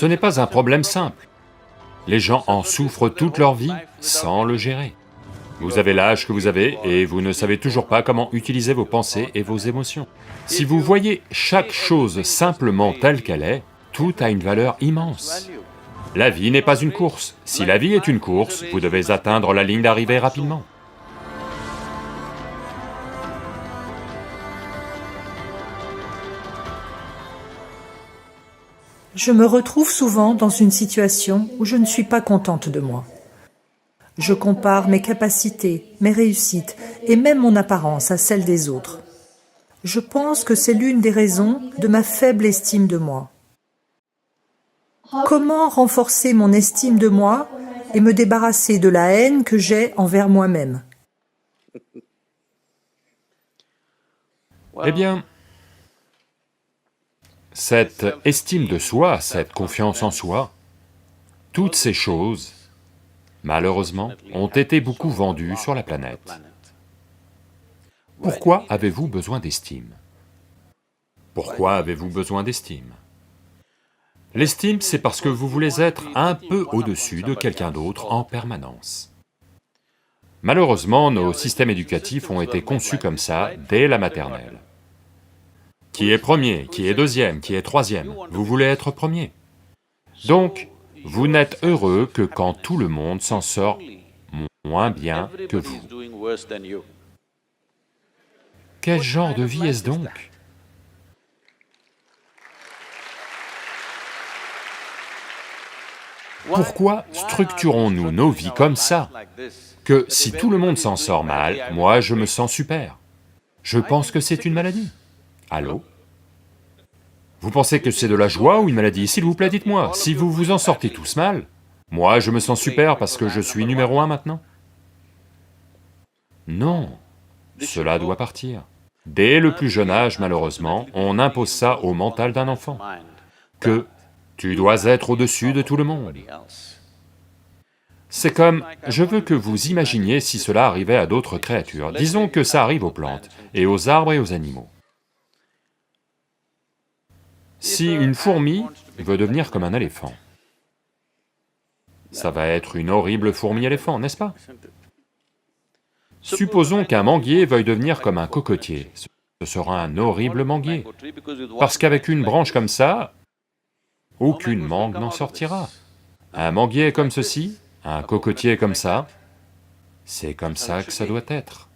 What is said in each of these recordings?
Ce n'est pas un problème simple. Les gens en souffrent toute leur vie sans le gérer. Vous avez l'âge que vous avez et vous ne savez toujours pas comment utiliser vos pensées et vos émotions. Si vous voyez chaque chose simplement telle qu'elle est, tout a une valeur immense. La vie n'est pas une course. Si la vie est une course, vous devez atteindre la ligne d'arrivée rapidement. Je me retrouve souvent dans une situation où je ne suis pas contente de moi. Je compare mes capacités, mes réussites et même mon apparence à celle des autres. Je pense que c'est l'une des raisons de ma faible estime de moi. Comment renforcer mon estime de moi et me débarrasser de la haine que j'ai envers moi-même? Eh bien, cette estime de soi, cette confiance en soi, toutes ces choses, malheureusement, ont été beaucoup vendues sur la planète. Pourquoi avez-vous besoin d'estime? Pourquoi avez-vous besoin d'estime? L'estime, c'est parce que vous voulez être un peu au-dessus de quelqu'un d'autre en permanence. Malheureusement, nos systèmes éducatifs ont été conçus comme ça dès la maternelle. Qui est premier, qui est deuxième, qui est troisième, vous voulez être premier. Donc, vous n'êtes heureux que quand tout le monde s'en sort moins bien que vous. Quel genre de vie est-ce donc? Pourquoi structurons-nous nos vies comme ça, que si tout le monde s'en sort mal, moi je me sens super? Je pense que c'est une maladie. Allô? Vous pensez que c'est de la joie ou une maladie? S'il vous plaît, dites-moi, si vous vous en sortez tous mal, moi je me sens super parce que je suis numéro 1 maintenant. Non, cela doit partir. Dès le plus jeune âge, malheureusement, on impose ça au mental d'un enfant, que tu dois être au-dessus de tout le monde. C'est comme, je veux que vous imaginiez si cela arrivait à d'autres créatures, disons que ça arrive aux plantes, et aux arbres et aux animaux. Si une fourmi veut devenir comme un éléphant, ça va être une horrible fourmi-éléphant, n'est-ce pas? Supposons qu'un manguier veuille devenir comme un cocotier, ce sera un horrible manguier, parce qu'avec une branche comme ça, aucune mangue n'en sortira. Un manguier comme ceci, un cocotier comme ça, c'est comme ça que ça doit être.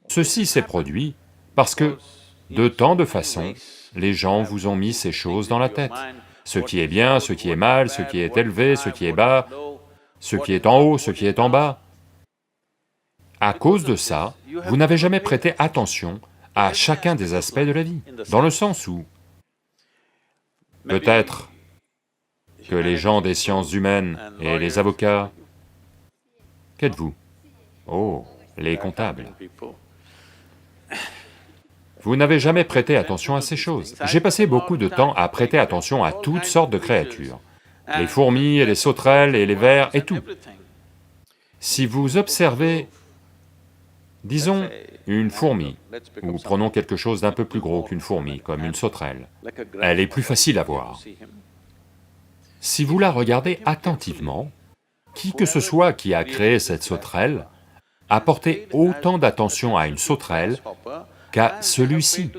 Ceci s'est produit parce que, de tant de façons, les gens vous ont mis ces choses dans la tête. Ce qui est bien, ce qui est mal, ce qui est élevé, ce qui est bas, ce qui est en haut, ce qui est en bas. À cause de ça, vous n'avez jamais prêté attention à chacun des aspects de la vie, dans le sens où, peut-être que les gens des sciences humaines et les avocats... Qu'êtes-vous? Oh, les comptables. Vous n'avez jamais prêté attention à ces choses. J'ai passé beaucoup de temps à prêter attention à toutes sortes de créatures, les fourmis et les sauterelles et les vers et tout. Si vous observez, disons, une fourmi, ou prenons quelque chose d'un peu plus gros qu'une fourmi, comme une sauterelle, elle est plus facile à voir. Si vous la regardez attentivement, qui que ce soit qui a créé cette sauterelle a porté autant d'attention à une sauterelle qu'à celui-ci.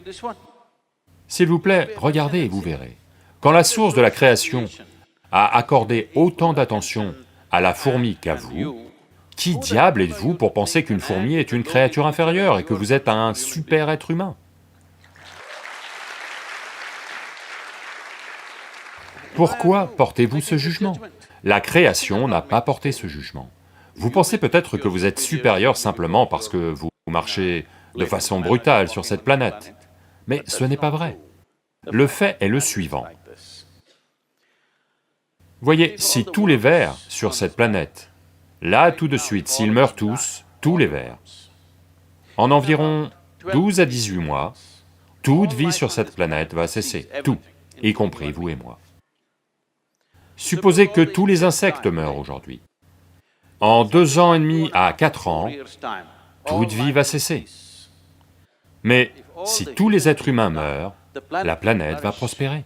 S'il vous plaît, regardez et vous verrez. Quand la source de la création a accordé autant d'attention à la fourmi qu'à vous, qui diable êtes-vous pour penser qu'une fourmi est une créature inférieure et que vous êtes un super être humain? Pourquoi portez-vous ce jugement? La création n'a pas porté ce jugement. Vous pensez peut-être que vous êtes supérieur simplement parce que vous marchez de façon brutale sur cette planète, mais ce n'est pas vrai. Le fait est le suivant. Voyez, si tous les vers sur cette planète, là tout de suite, s'ils meurent tous les vers, en environ 12 à 18 mois, toute vie sur cette planète va cesser, tout, y compris vous et moi. Supposez que tous les insectes meurent aujourd'hui. En 2 ans et demi à 4 ans, toute vie va cesser. Mais si tous les êtres humains meurent, la planète va prospérer.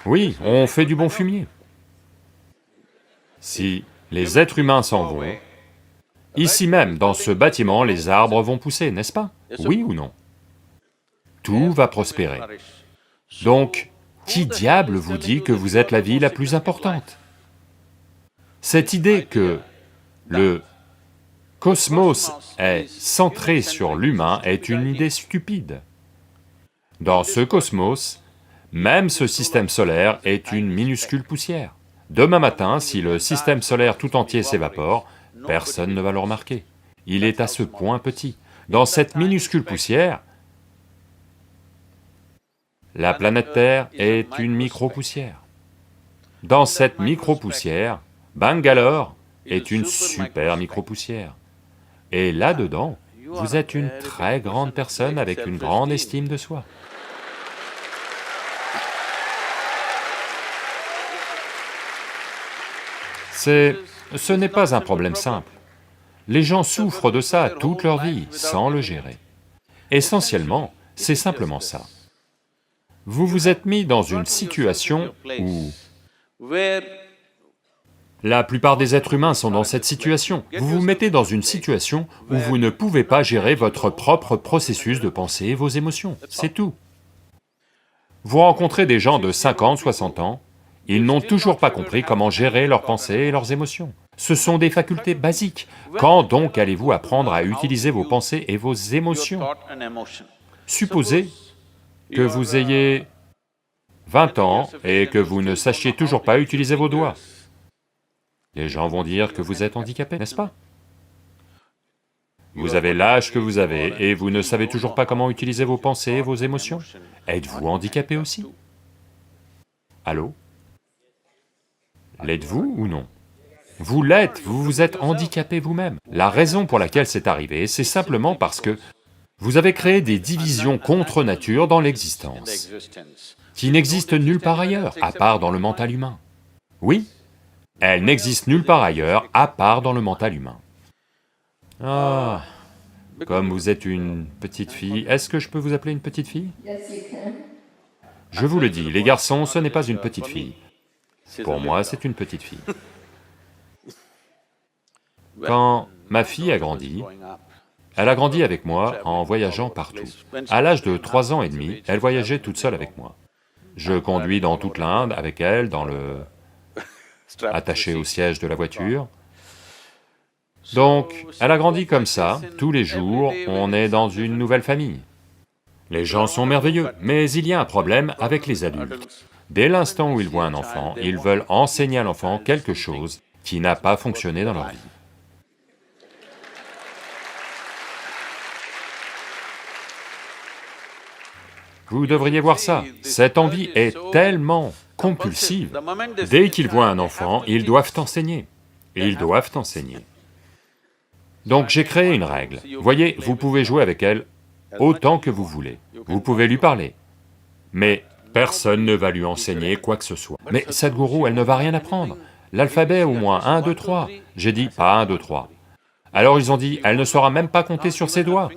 Oui, on fait du bon fumier. Si les êtres humains s'en vont, ici même, dans ce bâtiment, les arbres vont pousser, n'est-ce pas? Oui ou non? Tout va prospérer. Donc, qui diable vous dit que vous êtes la vie la plus importante? Cette idée que le cosmos est centré sur l'humain est une idée stupide. Dans ce cosmos, même ce système solaire est une minuscule poussière. Demain matin, si le système solaire tout entier s'évapore, personne ne va le remarquer. Il est à ce point petit. Dans cette minuscule poussière, la planète Terre est une micro-poussière. Dans cette micro-poussière, Bangalore est une super micro-poussière. Et là-dedans, vous êtes une très grande personne avec une grande estime de soi. Ce n'est pas un problème simple. Les gens souffrent de ça toute leur vie, sans le gérer. Essentiellement, c'est simplement ça. Vous vous êtes mis dans une situation où... La plupart des êtres humains sont dans cette situation. Vous vous mettez dans une situation où vous ne pouvez pas gérer votre propre processus de pensée et vos émotions, c'est tout. Vous rencontrez des gens de 50, 60 ans, ils n'ont toujours pas compris comment gérer leurs pensées et leurs émotions. Ce sont des facultés basiques. Quand donc allez-vous apprendre à utiliser vos pensées et vos émotions? Supposez que vous ayez 20 ans et que vous ne sachiez toujours pas utiliser vos doigts. Les gens vont dire que vous êtes handicapé, n'est-ce pas? Vous avez l'âge que vous avez et vous ne savez toujours pas comment utiliser vos pensées et vos émotions. Êtes-vous handicapé aussi? Allô? L'êtes-vous ou non? Vous l'êtes, vous vous êtes handicapé vous-même. La raison pour laquelle c'est arrivé, c'est simplement parce que vous avez créé des divisions contre nature dans l'existence, qui n'existent nulle part ailleurs, à part dans le mental humain. Oui, elles n'existent nulle part ailleurs, à part dans le mental humain. Ah, comme vous êtes une petite fille, est-ce que je peux vous appeler une petite fille? Je vous le dis, les garçons, ce n'est pas une petite fille. Pour moi, c'est une petite fille. Quand ma fille a grandi, elle a grandi avec moi en voyageant partout. À l'âge de 3 ans et demi, elle voyageait toute seule avec moi. Je conduis dans toute l'Inde avec elle, attachée au siège de la voiture. Donc, elle a grandi comme ça, tous les jours, on est dans une nouvelle famille. Les gens sont merveilleux, mais il y a un problème avec les adultes. Dès l'instant où ils voient un enfant, ils veulent enseigner à l'enfant quelque chose qui n'a pas fonctionné dans leur vie. Vous devriez voir ça, cette envie est tellement compulsive. Dès qu'ils voient un enfant, ils doivent enseigner, ils doivent enseigner. Donc j'ai créé une règle. Voyez, vous pouvez jouer avec elle autant que vous voulez, vous pouvez lui parler, mais personne ne va lui enseigner quoi que ce soit. Mais Sadhguru, elle ne va rien apprendre. L'alphabet au moins, 1, 2, 3. J'ai dit, pas 1, 2, 3. Alors ils ont dit, elle ne saura même pas compter sur ses doigts.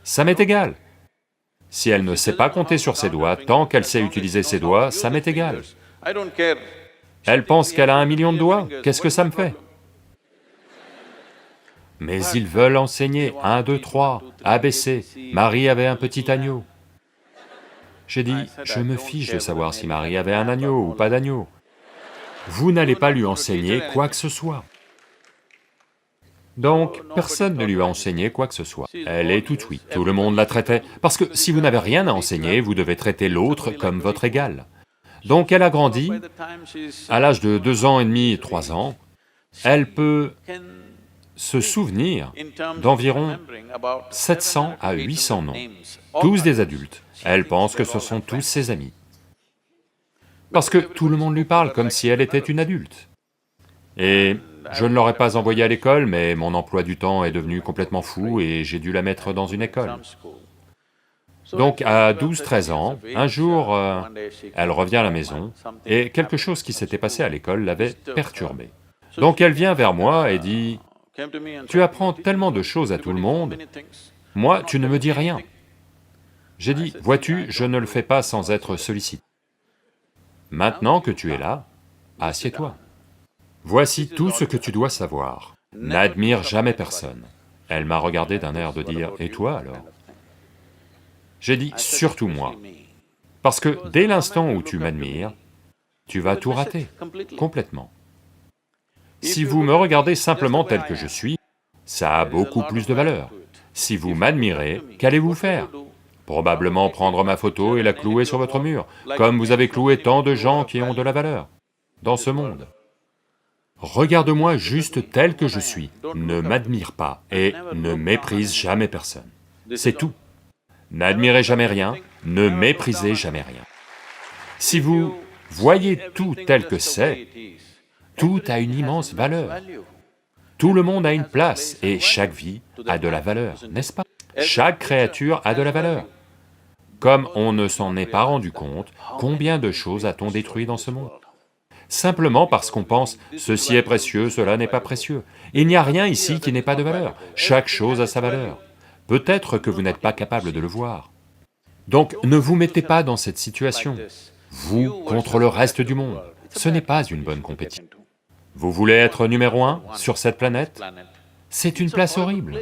Ça m'est égal. Si elle ne sait pas compter sur ses doigts, tant qu'elle sait utiliser ses doigts, ça m'est égal. Elle pense qu'elle a 1 million de doigts, qu'est-ce que ça me fait? Mais ils veulent enseigner 1, 2, 3, ABC, Marie avait un petit agneau. J'ai dit, je me fiche de savoir si Marie avait un agneau ou pas d'agneau. Vous n'allez pas lui enseigner quoi que ce soit. Donc, personne ne lui a enseigné quoi que ce soit. Elle est toute oui, tout le monde la traitait, parce que si vous n'avez rien à enseigner, vous devez traiter l'autre comme votre égal. Donc elle a grandi, à l'âge de 2 ans et demi, 3 ans, elle peut se souvenir d'environ 700 à 800 noms, tous des adultes. Elle pense que ce sont tous ses amis. Parce que tout le monde lui parle comme si elle était une adulte. Et je ne l'aurais pas envoyée à l'école, mais mon emploi du temps est devenu complètement fou et j'ai dû la mettre dans une école. Donc à 12-13 ans, un jour, elle revient à la maison et quelque chose qui s'était passé à l'école l'avait perturbée. Donc elle vient vers moi et dit, « Tu apprends tellement de choses à tout le monde, moi tu ne me dis rien. » J'ai dit, « Vois-tu, je ne le fais pas sans être sollicité. » Maintenant que tu es là, assieds-toi. Voici tout ce que tu dois savoir. N'admire jamais personne. Elle m'a regardé d'un air de dire, et toi alors? J'ai dit, surtout moi. Parce que dès l'instant où tu m'admires, tu vas tout rater, complètement. Si vous me regardez simplement tel que je suis, ça a beaucoup plus de valeur. Si vous m'admirez, qu'allez-vous faire? Probablement prendre ma photo et la clouer sur votre mur, comme vous avez cloué tant de gens qui ont de la valeur dans ce monde. Regarde-moi juste tel que je suis, ne m'admire pas et ne méprise jamais personne. C'est tout. N'admirez jamais rien, ne méprisez jamais rien. Si vous voyez tout tel que c'est, tout a une immense valeur. Tout le monde a une place et chaque vie a de la valeur, n'est-ce pas? Chaque créature a de la valeur. Comme on ne s'en est pas rendu compte, combien de choses a-t-on détruit dans ce monde? Simplement parce qu'on pense, ceci est précieux, cela n'est pas précieux. Il n'y a rien ici qui n'ait pas de valeur, chaque chose a sa valeur. Peut-être que vous n'êtes pas capable de le voir. Donc ne vous mettez pas dans cette situation, vous contre le reste du monde, ce n'est pas une bonne compétition. Vous voulez être numéro 1 sur cette planète? C'est une place horrible.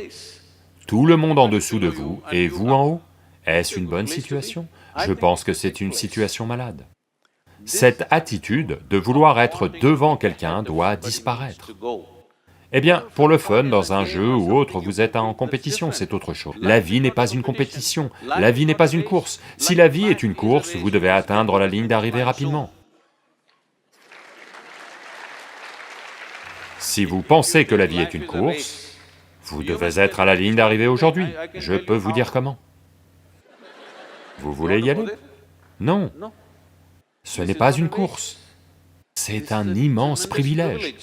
Tout le monde en dessous de vous et vous en haut. Est-ce une bonne situation? Je pense que c'est une situation malade. Cette attitude de vouloir être devant quelqu'un doit disparaître. Eh bien, pour le fun, dans un jeu ou autre, vous êtes en compétition, c'est autre chose. La vie n'est pas une compétition, la vie n'est pas une course. Si la vie est une course, vous devez atteindre la ligne d'arrivée rapidement. Si vous pensez que la vie est une course, vous devez être à la ligne d'arrivée aujourd'hui. Je peux vous dire comment. Vous voulez y aller? Non. Ce n'est pas une course. C'est un immense privilège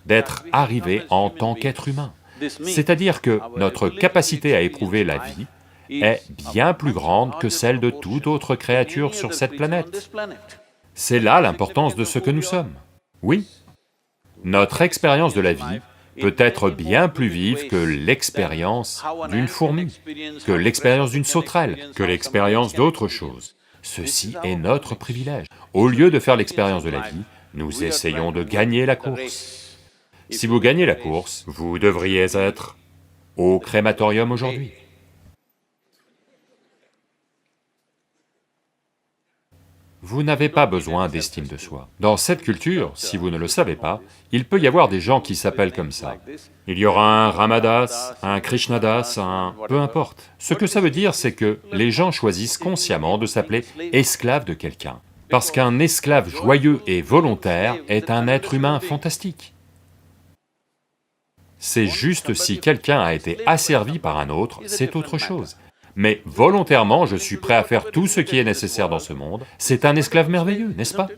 d'être arrivé en tant qu'être humain. C'est-à-dire que notre capacité à éprouver la vie est bien plus grande que celle de toute autre créature sur cette planète. C'est là l'importance de ce que nous sommes. Oui, notre expérience de la vie peut être bien plus vive que l'expérience d'une fourmi, que l'expérience d'une sauterelle, que l'expérience d'autre chose. Ceci est notre privilège. Au lieu de faire l'expérience de la vie, nous essayons de gagner la course. Si vous gagnez la course, vous devriez être au crématorium aujourd'hui. Vous n'avez pas besoin d'estime de soi. Dans cette culture, si vous ne le savez pas, il peut y avoir des gens qui s'appellent comme ça. Il y aura un Ramadas, un Krishnadas, un... peu importe. Ce que ça veut dire, c'est que les gens choisissent consciemment de s'appeler esclave de quelqu'un. Parce qu'un esclave joyeux et volontaire est un être humain fantastique. C'est juste si quelqu'un a été asservi par un autre, c'est autre chose. Mais volontairement, je suis prêt à faire tout ce qui est nécessaire dans ce monde, c'est un esclave merveilleux, n'est-ce pas?